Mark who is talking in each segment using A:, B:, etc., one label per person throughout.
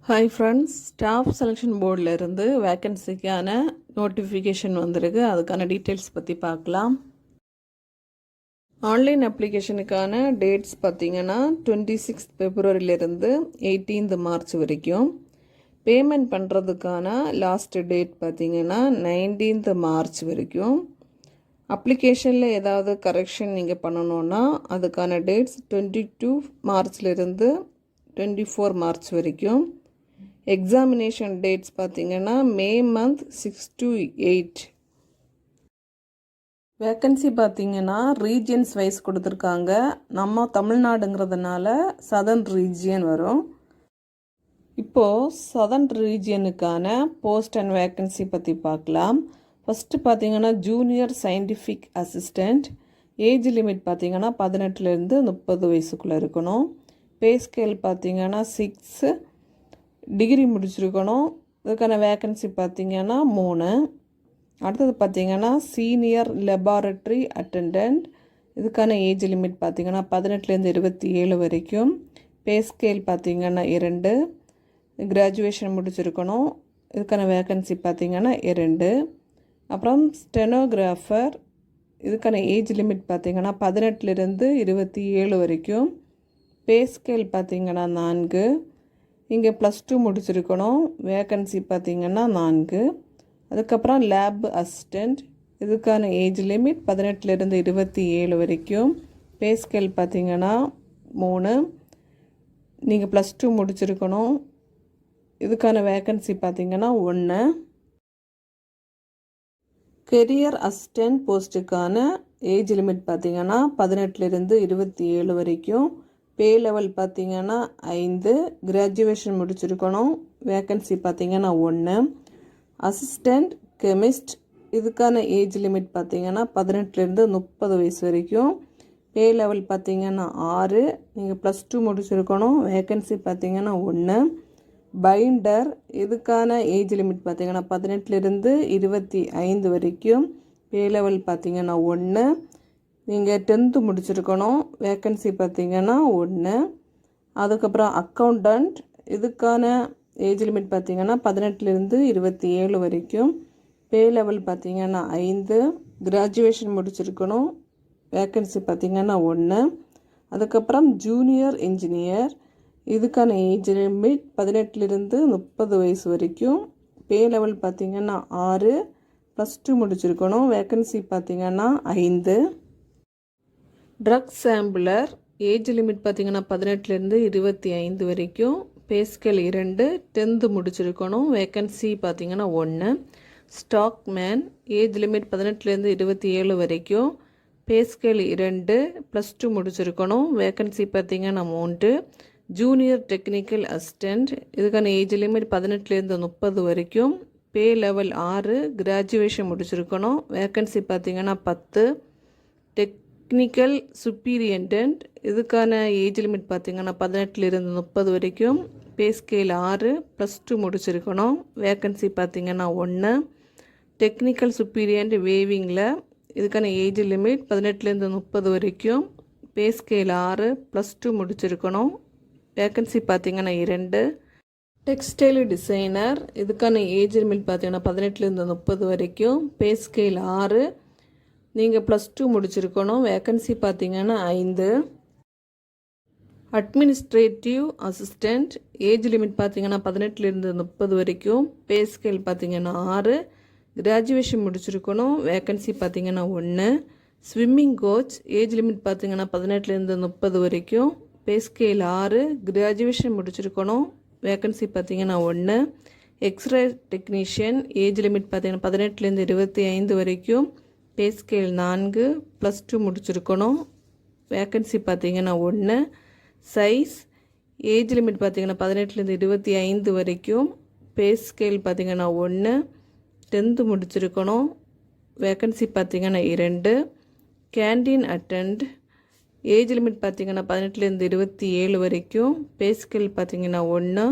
A: Hi friends, staff selection போர்டில் இருந்து வேக்கன்சிக்கான notification வந்திருக்கு. அதுக்கான டீட்டெயில்ஸ் பற்றி பார்க்கலாம். ஆன்லைன் அப்ளிகேஷனுக்கான டேட்ஸ் பார்த்திங்கன்னா 26 Februaryலேருந்து 18 March வரைக்கும். பேமெண்ட் பண்ணுறதுக்கான லாஸ்ட் டேட் பார்த்திங்கன்னா 19 March வரைக்கும். அப்ளிகேஷனில் ஏதாவது கரெக்ஷன் நீங்கள் பண்ணணுன்னா அதுக்கான டேட்ஸ் 22 Marchலேருந்து 24 March வரைக்கும். எக்ஸாமினேஷன் டேட்ஸ் பார்த்திங்கன்னா May month 6 to 8. வேக்கன்சி பார்த்திங்கன்னா ரீஜியன்ஸ் வைஸ் கொடுத்துருக்காங்க. நம்ம தமிழ்நாடுங்கிறதுனால சதர்ன் ரீஜியன் வரும். இப்போது சதர்ன் ரீஜியனுக்கான போஸ்ட் அண்ட் வேக்கன்சி பற்றி பார்க்கலாம். ஃபஸ்ட்டு பார்த்திங்கன்னா junior scientific assistant. Age limit பார்த்திங்கன்னா 18லேருந்து 30 வயசுக்குள்ளே இருக்கணும். பே ஸ்கேல் பார்த்திங்கன்னா 6. டிகிரி முடிச்சிருக்கணும். இதுக்கான வேக்கன்சி பார்த்திங்கன்னா 3. அடுத்தது பார்த்திங்கன்னா சீனியர் லெபார்ட்ரி அட்டெண்டன்ட். இதுக்கான ஏஜ் லிமிட் பார்த்திங்கன்னா 18லேருந்து 27 வரைக்கும். பே ஸ்கேல் பார்த்திங்கன்னா 2. கிராஜுவேஷன் முடிச்சிருக்கணும். இதுக்கான வேக்கன்சி பார்த்திங்கன்னா 2. அப்புறம் ஸ்டெனோகிராஃபர். இதுக்கான ஏஜ் லிமிட் பார்த்திங்கன்னா 18லேருந்து 27 வரைக்கும். பே ஸ்கேல் பார்த்திங்கன்னா 4. இங்கே +2 முடிச்சிருக்கணும். வேக்கன்சி பார்த்திங்கன்னா 4. அதுக்கப்புறம் லேப் அசிஸ்டண்ட். இதுக்கான ஏஜ் லிமிட் 18லேருந்து 27 வரைக்கும். பே ஸ்கேல் பார்த்திங்கன்னா 3. நீங்கள் +2 முடிச்சிருக்கணும். இதுக்கான வேக்கன்சி பார்த்திங்கன்னா 1. கெரியர் அசிஸ்டண்ட் போஸ்ட்டுக்கான ஏஜ் லிமிட் பார்த்திங்கன்னா 18லேருந்து 27 வரைக்கும். பே லெவல் பார்த்திங்கன்னா 5. கிராஜுவேஷன் முடிச்சிருக்கணும். வேக்கன்சி பார்த்திங்கன்னா 1. Assistant chemist. இதுக்கான ஏஜ் லிமிட் பார்த்திங்கன்னா 18லேருந்து 30 வயசு வரைக்கும். பே லெவல் பார்த்திங்கன்னா 6. நீங்கள் +2 முடிச்சிருக்கணும். வேக்கன்சி பார்த்திங்கன்னா 1. பைண்டர். இதுக்கான ஏஜ் லிமிட் பார்த்திங்கன்னா 18லேருந்து 25 வரைக்கும். பே லெவல் பார்த்திங்கன்னா 1. நீங்கள் 10th முடிச்சிருக்கணும். வேக்கன்சி பார்த்திங்கன்னா 1. அதுக்கப்புறம் அக்கௌண்டண்ட். இதுக்கான ஏஜ் லிமிட் பார்த்திங்கன்னா 18லேருந்து 27 வரைக்கும். பே லெவல் பார்த்திங்கன்னா 5. கிராஜுவேஷன் முடிச்சிருக்கணும். வேக்கன்சி பார்த்திங்கன்னா 1. அதுக்கப்புறம் ஜூனியர் இன்ஜினியர். இதுக்கான ஏஜ் லிமிட் 18லேருந்து 30 வயசு வரைக்கும். பே லெவல் பார்த்திங்கன்னா 6. +2 முடிச்சிருக்கணும். வேக்கன்சி பார்த்திங்கன்னா 5. Drug sampler. ஏஜ் லிமிட் பார்த்திங்கன்னா 18லேருந்து 25 வரைக்கும். Pay scale 2. 10th முடிச்சிருக்கணும். வேக்கன்சி பார்த்திங்கன்னா 1. Stock man. ஏஜ் லிமிட் 18லேருந்து 27 வரைக்கும். Pay scale 2. +2 முடிச்சிருக்கணும். வேக்கன்சி பார்த்திங்கன்னா 3. Junior technical assistant. இதுக்கான ஏஜ் லிமிட் 18லேருந்து 30 வரைக்கும். பே லெவல் 6. கிராஜுவேஷன் முடிச்சிருக்கணும். வேக்கன்சி பார்த்திங்கன்னா 10. டெக்னிக்கல் சுப்பீரியன்டன்ட். இதுக்கான ஏஜ் லிமிட் பார்த்திங்கன்னா 18லேருந்து 30 வரைக்கும். Pay scale 6. +2 முடிச்சிருக்கணும். வேக்கன்சி பார்த்திங்கன்னா 1. டெக்னிக்கல் சுப்பீரியன்ட் வேவிங்கில். இதுக்கான ஏஜ் லிமிட் 18லேருந்து 30 வரைக்கும். Pay scale 6. +2 முடிச்சிருக்கணும். வேக்கன்சி பார்த்திங்கன்னா 2. Textile designer. இதுக்கான ஏஜ் லிமிட் பார்த்திங்கன்னா 18லேருந்து 30 வரைக்கும். Pay scale 6. நீங்கள் +2 முடிச்சிருக்கணும். வேக்கன்சி பார்த்திங்கன்னா 5. Administrative assistant. ஏஜ் லிமிட் பார்த்திங்கன்னா 18லேருந்து 30 வரைக்கும். பே ஸ்கேல் பார்த்திங்கன்னா 6. கிராஜுவேஷன் முடிச்சிருக்கணும். வேக்கன்சி பார்த்திங்கன்னா 1. Swimming coach. ஏஜ் லிமிட் பார்த்திங்கன்னா 18லேருந்து 30 வரைக்கும். Pay scale 6. கிராஜுவேஷன் முடிச்சிருக்கணும். வேக்கன்சி பார்த்திங்கன்னா 1. X ray technician. ஏஜ் லிமிட் பார்த்திங்கன்னா 18லேருந்து 25 வரைக்கும். Pay scale 4. +2 முடிச்சிருக்கணும். வேக்கன்சி பார்த்திங்கன்னா 1. சைஸ். ஏஜ் லிமிட் பார்த்திங்கன்னா 18லேருந்து 25 வரைக்கும். பே ஸ்கேல் பார்த்திங்கன்னா 1. 10th முடிச்சிருக்கணும். வேக்கன்சி பார்த்திங்கன்னா 2. Canteen attend. ஏஜ் லிமிட் பார்த்திங்கன்னா 18லேருந்து 27 வரைக்கும். பே ஸ்கேல் பார்த்திங்கன்னா 1.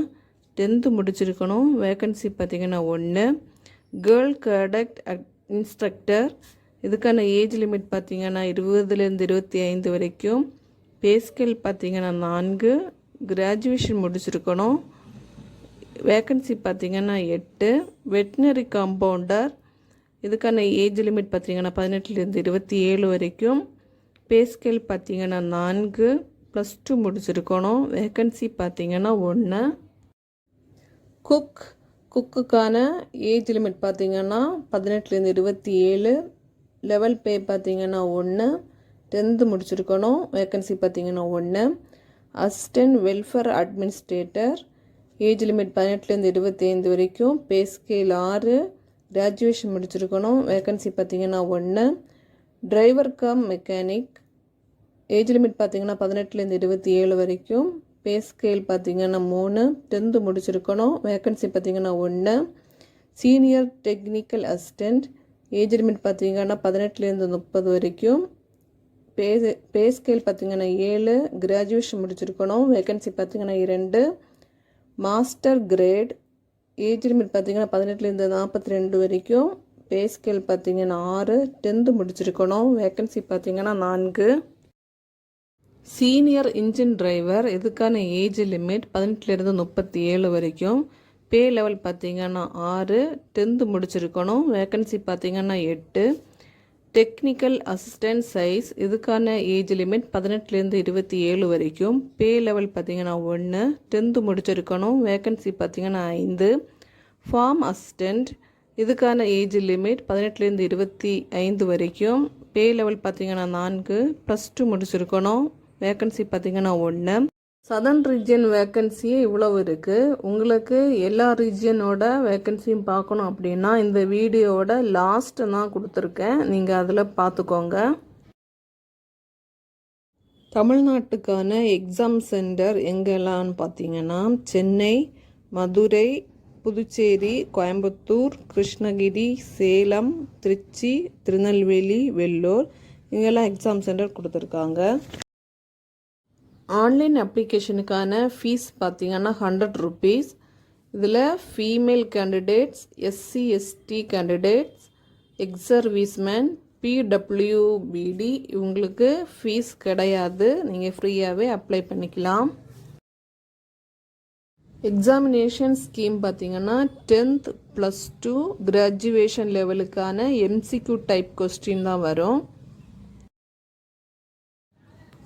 A: 10th முடிச்சிருக்கணும். வேக்கன்சி பார்த்திங்கன்னா 1. Girl cadet instructor. இதுக்கான ஏஜ் லிமிட் பார்த்திங்கன்னா 20லேருந்து 25 வரைக்கும். பே ஸ்கேல் பார்த்திங்கன்னா 4. கிராஜுவேஷன் முடிச்சிருக்கணும். வேக்கன்சி பார்த்திங்கன்னா 8. வெட்டினரி காம்பவுண்டர் இதுக்கான ஏஜ் லிமிட் பார்த்திங்கன்னா 18லேருந்து 27 வரைக்கும். பே ஸ்கேல் பார்த்திங்கன்னா 4, +2 முடிச்சிருக்கணும். வேக்கன்சி பார்த்திங்கன்னா 1. குக்குக்கான ஏஜ் லிமிட் பார்த்திங்கன்னா 18லேருந்து 27. லெவல் பே பார்த்திங்கன்னா 1, 10th முடிச்சிருக்கணும். வேக்கன்சி பார்த்திங்கன்னா 1. Assistant welfare administrator age limit 18லேருந்து 25 வரைக்கும். பே ஸ்கேல் 6, கிராஜுவேஷன் முடிச்சிருக்கணும். வேக்கன்சி பார்த்திங்கன்னா 1. Driver cum mechanic age limit பார்த்திங்கன்னா 18லேருந்து 27 வரைக்கும். பே ஸ்கேல் பார்த்திங்கன்னா 3, 10th முடிச்சிருக்கணும். வேக்கன்சி பார்த்திங்கன்னா 1. Senior technical assistant age limit பார்த்திங்கன்னா 18லேருந்து 30 வரைக்கும். பே ஸ்கேல் பார்த்திங்கன்னா 7, கிராஜுவேஷன் முடிச்சிருக்கணும். வேக்கன்சி பார்த்திங்கன்னா 2. மாஸ்டர் கிரேட் ஏஜ் லிமிட் பார்த்திங்கன்னா 18லேருந்து 42 வரைக்கும். பே ஸ்கேல் பார்த்திங்கன்னா 6, 10th முடிச்சிருக்கணும். வேக்கன்சி பார்த்திங்கன்னா 4. சீனியர் இன்ஜின் டிரைவர் இதுக்கான ஏஜ் லிமிட் 18லேருந்து 37 வரைக்கும். பே லெவல் பார்த்திங்கன்னா 6, 10th முடிச்சிருக்கணும். வேக்கன்சி பார்த்திங்கன்னா 8. டெக்னிக்கல் அசிஸ்டன்ட் சைஸ் இதுக்கான ஏஜ் லிமிட் 18லேருந்து 27 வரைக்கும். பே லெவல் பார்த்திங்கன்னா 1, 10th முடிச்சிருக்கணும். வேக்கன்சி பார்த்திங்கன்னா 5. ஃபார்ம் அசிஸ்டண்ட் இதுக்கான ஏஜ் லிமிட் 18லேருந்து 25 வரைக்கும். பே லெவல் பார்த்திங்கன்னா 4, +2 முடிச்சிருக்கணும். வேக்கன்சி பார்த்திங்கன்னா 1. சதர்ன் ரீஜியன் வேக்கன்சியே இவ்வளவு இருக்குது. உங்களுக்கு எல்லா ரீஜியனோட வேக்கன்சியும் பார்க்கணும் அப்படின்னா இந்த வீடியோவோட லாஸ்ட்டு நான் கொடுத்துருக்கேன், நீங்கள் அதில் பார்த்துக்கோங்க. தமிழ்நாட்டுக்கான எக்ஸாம் சென்டர் எங்கெல்லாம்னு பார்த்தீங்கன்னா சென்னை, மதுரை, புதுச்சேரி, கோயம்புத்தூர், கிருஷ்ணகிரி, சேலம், திருச்சி, திருநெல்வேலி, வெள்ளூர் இங்கெல்லாம் எக்ஸாம் சென்டர் கொடுத்துருக்காங்க. ஆன்லைன் அப்ளிகேஷனுக்கான ஃபீஸ் பார்த்திங்கன்னா 100 rupees. இதில் female candidates, SC ST candidates, X serviceman, PWBD இவங்களுக்கு ஃபீஸ் கிடையாது. நீங்கள் ஃப்ரீயாகவே அப்ளை பண்ணிக்கலாம். எக்ஸாமினேஷன் ஸ்கீம் பார்த்திங்கன்னா 10th +2 கிராஜுவேஷன் லெவலுக்கான MCQ டைப் கொஸ்டின் தான் வரும்.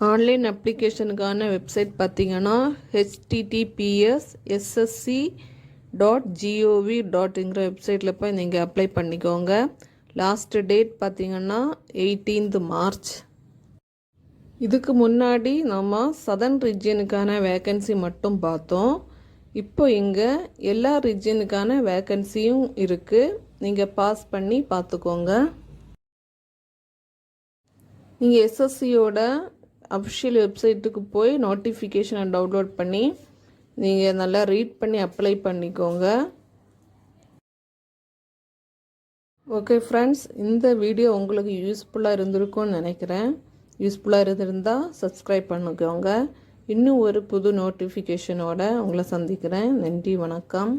A: ஆன்லைன் அப்ளிகேஷனுக்கான வெப்சைட் பார்த்திங்கன்னா https://ssc.gov.inங்கிற வெப்சைட்டில் போய் நீங்கள் அப்ளை பண்ணிக்கோங்க. லாஸ்ட் டேட் பார்த்திங்கன்னா 18th March. இதுக்கு முன்னாடி நம்ம சதர்ன் ரீஜியனுக்கான வேக்கன்சி மட்டும் பார்த்தோம். இப்போ இங்கே எல்லா ரீஜியனுக்கான வேக்கன்சியும் இருக்குது. நீங்கள் பாஸ் பண்ணி பார்த்துக்கோங்க. நீங்கள் SSCயோட அஃபிஷியல் வெப்சைட்டுக்கு போய் நோட்டிஃபிகேஷனை டவுன்லோட் பண்ணி நீங்கள் நல்லா ரீட் பண்ணி அப்ளை பண்ணிக்கோங்க. ஓகே ஃப்ரெண்ட்ஸ், இந்த வீடியோ உங்களுக்கு யூஸ்ஃபுல்லாக இருந்திருக்கும்னு நினைக்கிறேன். யூஸ்ஃபுல்லாக இருந்திருந்தால் சப்ஸ்கிரைப் பண்ணிக்கோங்க. இன்னும் ஒரு புது நோட்டிஃபிகேஷனோட உங்களை சந்திக்கிறேன். நன்றி, வணக்கம்.